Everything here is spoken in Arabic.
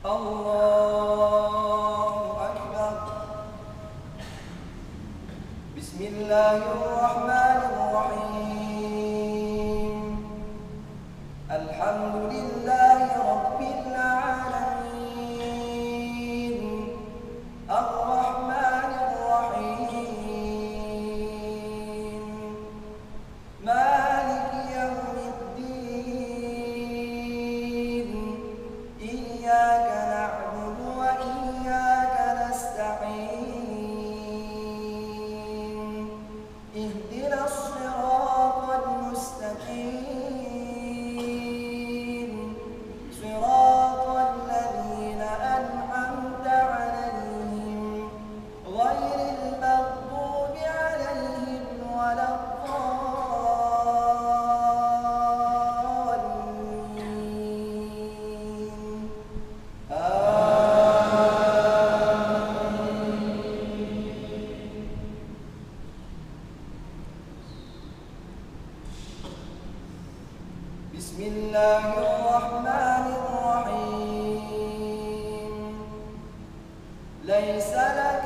الله أكبر. بسم الله الرحمن الرحيم. الحمد لله رب العالمين الرحمن الرحيم مالك يوم الدين إياك نعبد وإياك نستعين اهدنا الصراط المستقيم صراط الذين أنعمت عليهم غير المغضوب عليهم ولا الضالين بسم الله الرحمن الرحيم ليس لك